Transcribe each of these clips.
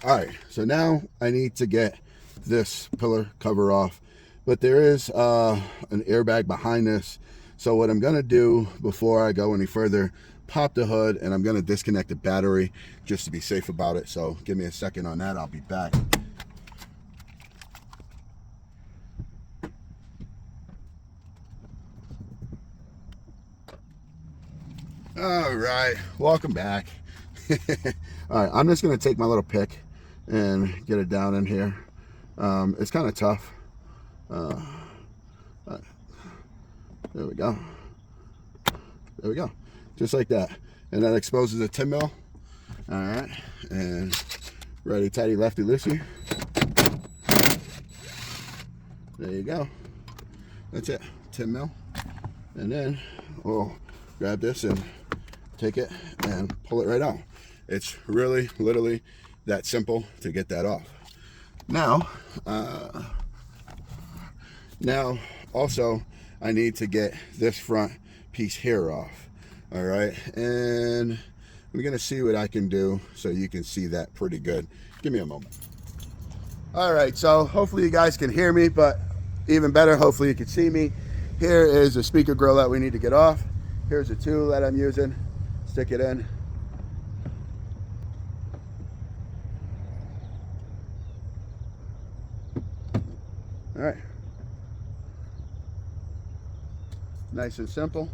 All right, so now I need to get this pillar cover off, but there is an airbag behind this. So what I'm gonna do before I go any further, pop the hood, and I'm gonna disconnect the battery just to be safe about it. So give me a second on that, I'll be back. All right, welcome back. All right, I'm just gonna take my little pick and get it down in here. It's kind of tough. There we go. There we go. Just like that. And that exposes a 10 mil. All right. And righty tighty, lefty loosey. There you go. That's it. 10 mil. And then we'll grab this and take it and pull it right out. It's really literally that simple to get that off. Now also I need to get this front piece here off. All right, and I'm gonna see what I can do so you can see that pretty good. Give me a moment. All right, so hopefully you guys can hear me, but even better, hopefully you can see me. Here is a speaker grill that we need to get off. Here's a tool that I'm using. Stick it in. All right. Nice and simple.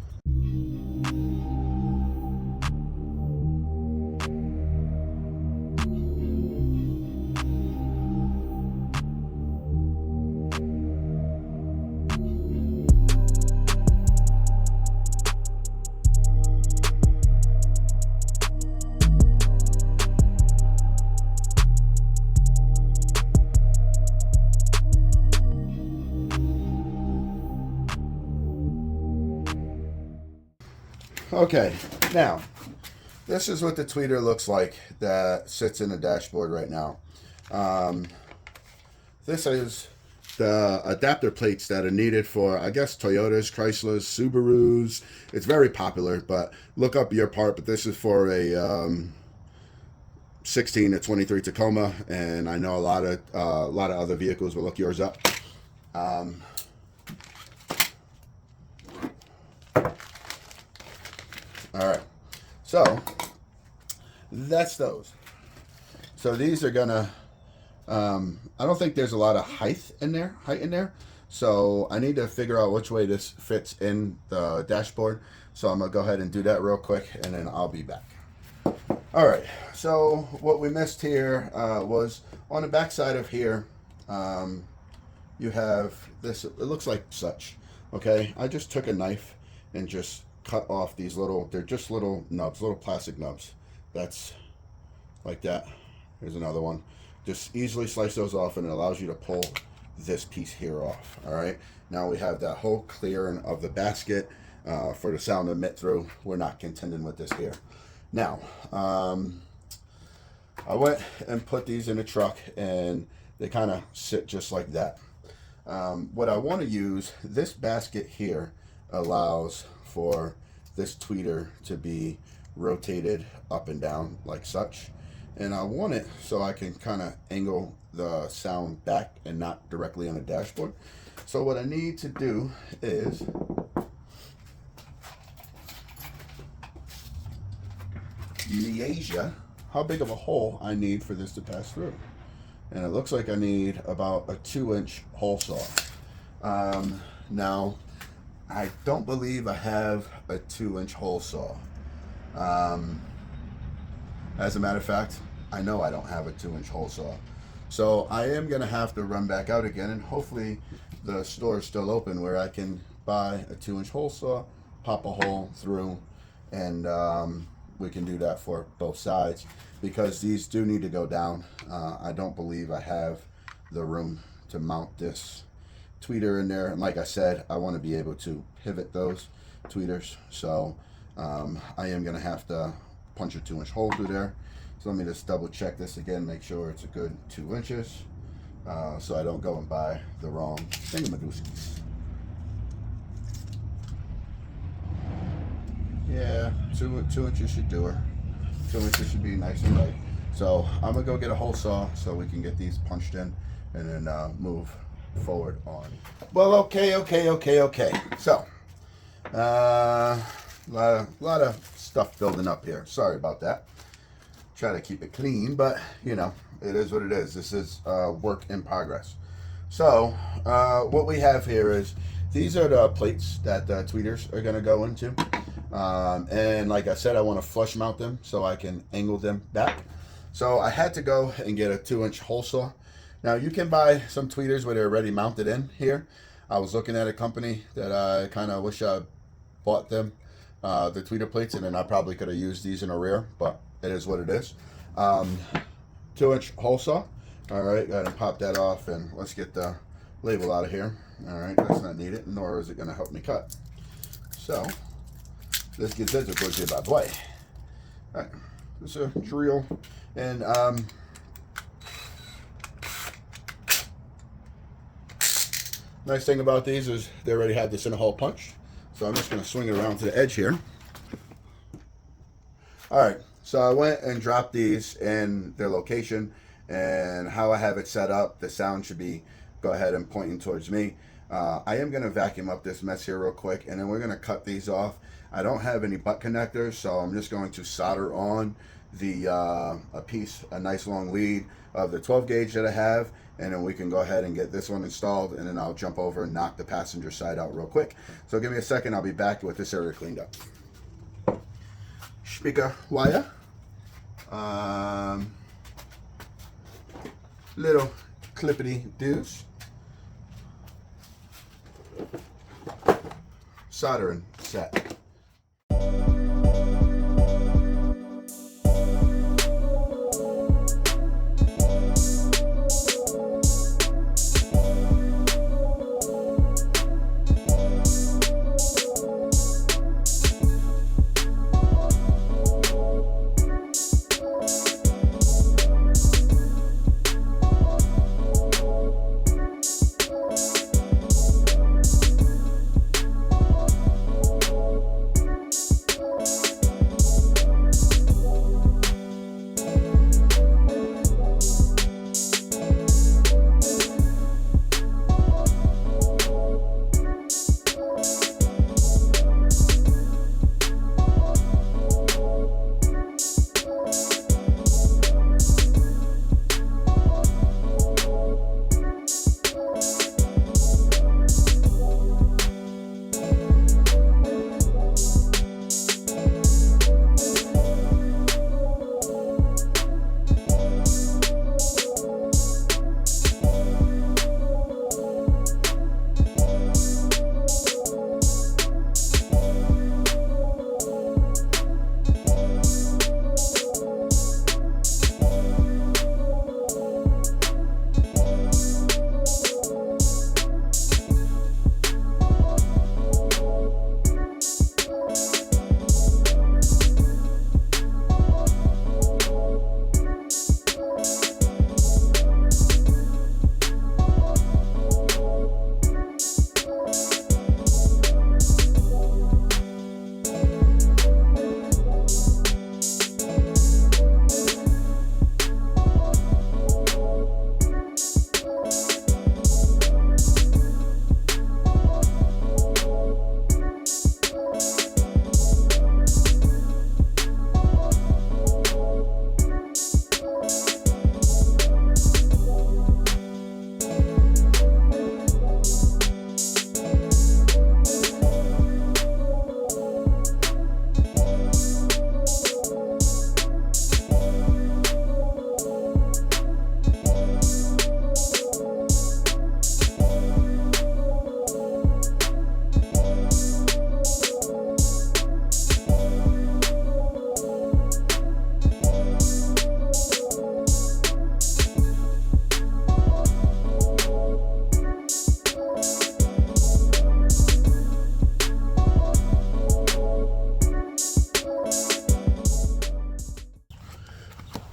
Okay, now this is what the tweeter looks like that sits in the dashboard right now. This is the adapter plates that are needed for, I guess, Toyotas, Chryslers, Subarus. It's very popular, but look up your part. But this is for a 16 to 23 Tacoma, and I know a lot of other vehicles will look yours up. All right, so that's those. So these are gonna, I don't think there's a lot of height in there, so I need to figure out which way this fits in the dashboard. So I'm gonna go ahead and do that real quick, and then I'll be back. All right, so what we missed here was on the back side of here, you have this, it looks like such, okay? I just took a knife and just cut off these little, they're just little nubs, little plastic nubs. That's like that. Here's another one. Just easily slice those off, and it allows you to pull this piece here off. All right, now we have that whole clearing of the basket for the sound to emit through. We're not contending with this here. Now, I went and put these in a truck, and they kind of sit just like that. What I want to use, this basket here allows for this tweeter to be rotated up and down like such, and I want it so I can kind of angle the sound back and not directly on the dashboard. So what I need to do is measure how big of a hole I need for this to pass through, and it looks like I need about a 2-inch hole saw. Now I don't believe I have a 2-inch hole saw. As a matter of fact, I know I don't have a 2-inch hole saw. So I am gonna have to run back out again, and hopefully the store is still open where I can buy a 2-inch hole saw, pop a hole through, and we can do that for both sides, because these do need to go down. I don't believe I have the room to mount this tweeter in there, and like I said, I want to be able to pivot those tweeters, so I am gonna have to punch a 2-inch hole through there. So let me just double check this again, make sure it's a good 2 inches, so I don't go and buy the wrong thingamadooskies. Yeah, two inches should do her. 2 inches should be nice and right. So I'm gonna go get a hole saw so we can get these punched in and then move forward on. Well, okay. So, a lot of stuff building up here. Sorry about that. Try to keep it clean, but you know, it is what it is. This is work in progress. So, what we have here is these are the plates that the tweeters are gonna go into. And like I said, I want to flush mount them so I can angle them back. So I had to go and get a 2-inch hole saw. Now you can buy some tweeters where they're already mounted in here. I was looking at a company that I kind of wish I bought them, the tweeter plates, and then I probably could have used these in the rear, but it is what it is. 2-inch hole saw. All right, go ahead and pop that off, and let's get the label out of here. All right, that's not needed, nor is it going to help me cut. So let's get this to go to bad boy. All right, this is a drill, and nice thing about these is they already have this in a hole punched. So I'm just going to swing it around to the edge here. All right, so I went and dropped these in their location, and how I have it set up, the sound should be go ahead and pointing towards me. I am going to vacuum up this mess here real quick, and then we're going to cut these off. I don't have any butt connectors, so I'm just going to solder on the a nice long lead of the 12 gauge that I have, and then we can go ahead and get this one installed, and then I'll jump over and knock the passenger side out real quick. So give me a second, I'll be back with this area cleaned up. Speaker wire, little clippity doos, soldering set.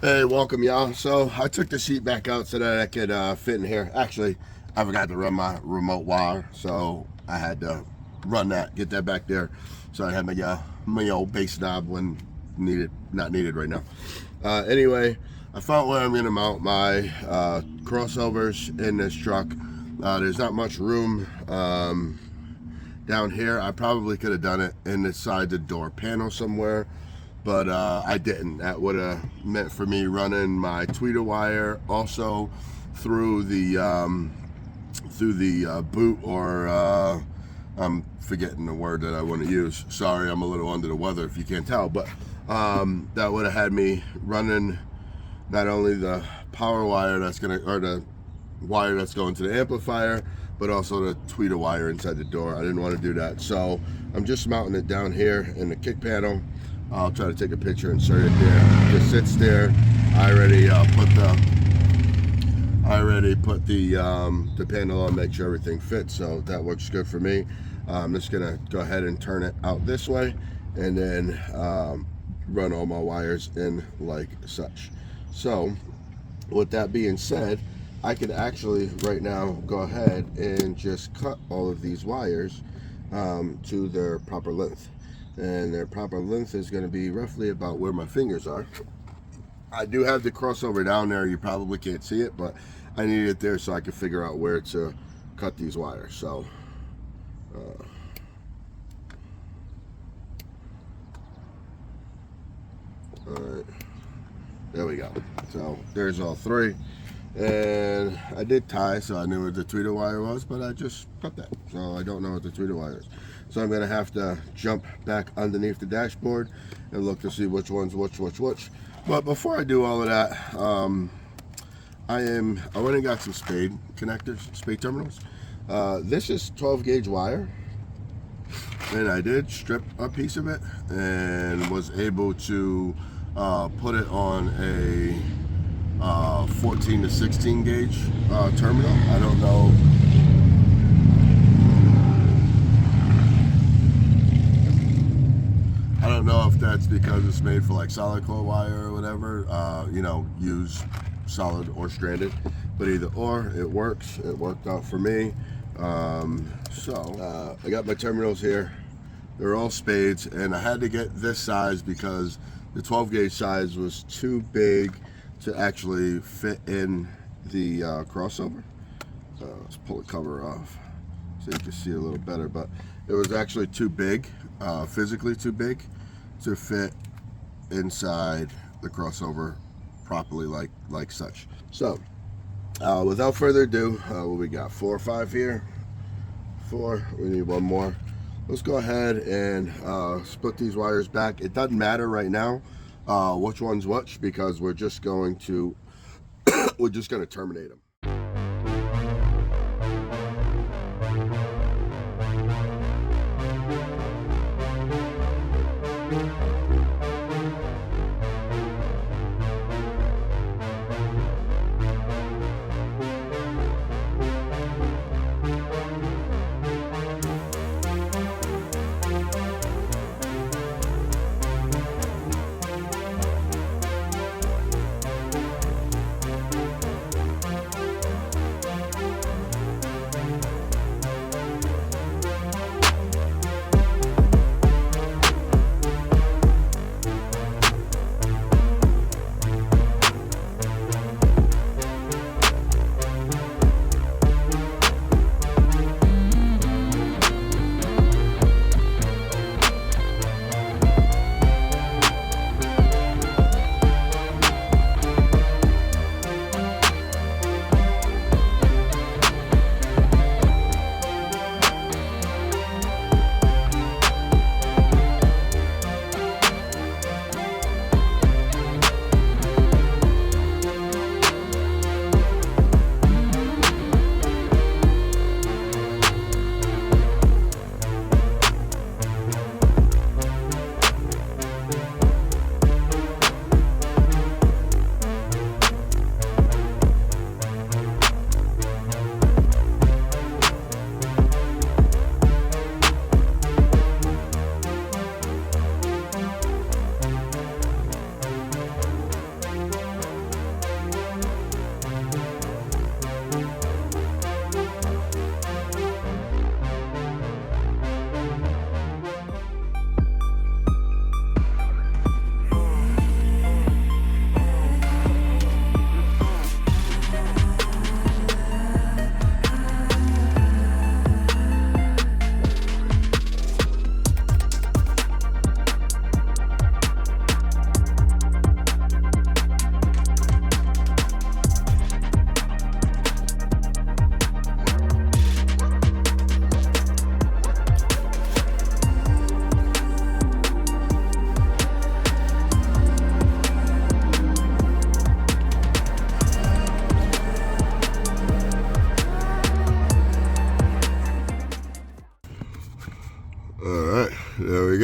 Hey, welcome y'all. So I took the seat back out so that I could fit in here. Actually, I forgot to run my remote wire, so I had to run that, get that back there. So I had my old base knob when needed, not needed right now. Anyway, I found where I'm going to mount my crossovers in this truck. There's not much room down here. I probably could have done it inside the door panel somewhere, but I didn't. That would have meant for me running my tweeter wire also through the boot, or I'm forgetting the word that I want to use. Sorry, I'm a little under the weather if you can't tell, but that would have had me running not only the power wire that's going to, or the wire that's going to the amplifier, but also the tweeter wire inside the door. I didn't want to do that, so I'm just mounting it down here in the kick panel. I'll try to take a picture, insert it there. It just sits there. I already put the panel on, make sure everything fits, so that works good for me. I'm just gonna go ahead and turn it out this way, and then run all my wires in like such. So with that being said, I could actually right now go ahead and just cut all of these wires to their proper length, and their proper length is going to be roughly about where my fingers are. I do have the crossover down there. You probably can't see it, but I need it there so I can figure out where to cut these wires. So all right, there we go. So there's all three, and I did tie, so I knew what the tweeter wire was, but I just cut that, so I don't know what the tweeter wire is. So I'm gonna have to jump back underneath the dashboard and look to see which one's which. But before I do all of that, I went and got some spade connectors, spade terminals. This is 12 gauge wire, and I did strip a piece of it and was able to put it on a 14 to 16 gauge terminal. I don't know. I don't know if that's because it's made for like solid core wire or whatever, you know, use solid or stranded, but either or, it works. It worked out for me. So I got my terminals here. They're all spades, and I had to get this size because the 12 gauge size was too big to actually fit in the crossover. Let's pull the cover off so you can see a little better, but it was actually too big, physically too big to fit inside the crossover properly like such. So without further ado, what we got, 4 or 5 here? 4. We need one more. Let's go ahead and split these wires back. It doesn't matter right now which one's which, because we're just going to terminate them.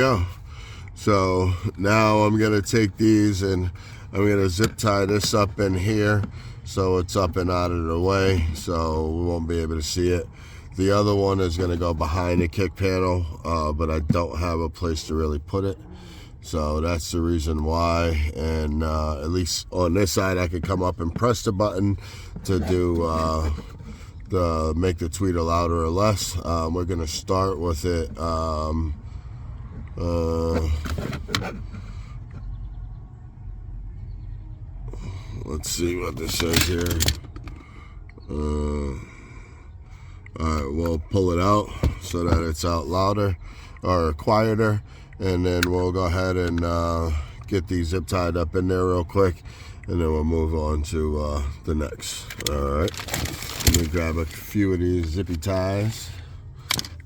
go. So now I'm gonna take these and I'm gonna zip tie this up in here so it's up and out of the way, so we won't be able to see it. The other one is gonna go behind the kick panel, but I don't have a place to really put it. So that's the reason why. And at least on this side, I could come up and press the button to do make the tweeter louder or less. We're gonna start with it. Let's see what this says here. Alright, we'll pull it out so that it's out louder or quieter, and then we'll go ahead and get these zip tied up in there real quick, and then we'll move on to the next. Alright, let me grab a few of these zippy ties,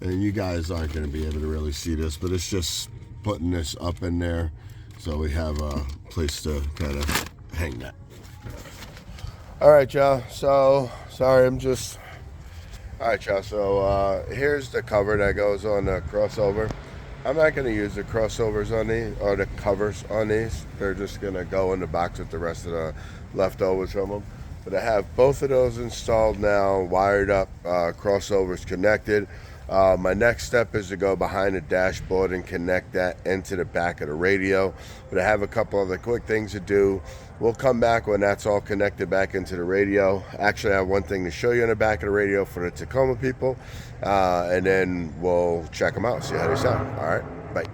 and you guys aren't going to be able to really see this, but it's just putting this up in there so we have a place to kind of hang that. All right, y'all. So sorry, all right, y'all. So here's the cover that goes on the crossover. I'm not going to use the crossovers on these or the covers on these. They're just going to go in the box with the rest of the leftovers from them. But I have both of those installed now, wired up, crossovers connected. My next step is to go behind the dashboard and connect that into the back of the radio. But I have a couple other quick things to do. We'll come back when that's all connected back into the radio. Actually, I have one thing to show you on the back of the radio for the Tacoma people. And then we'll check them out, see how they sound. All right, bye.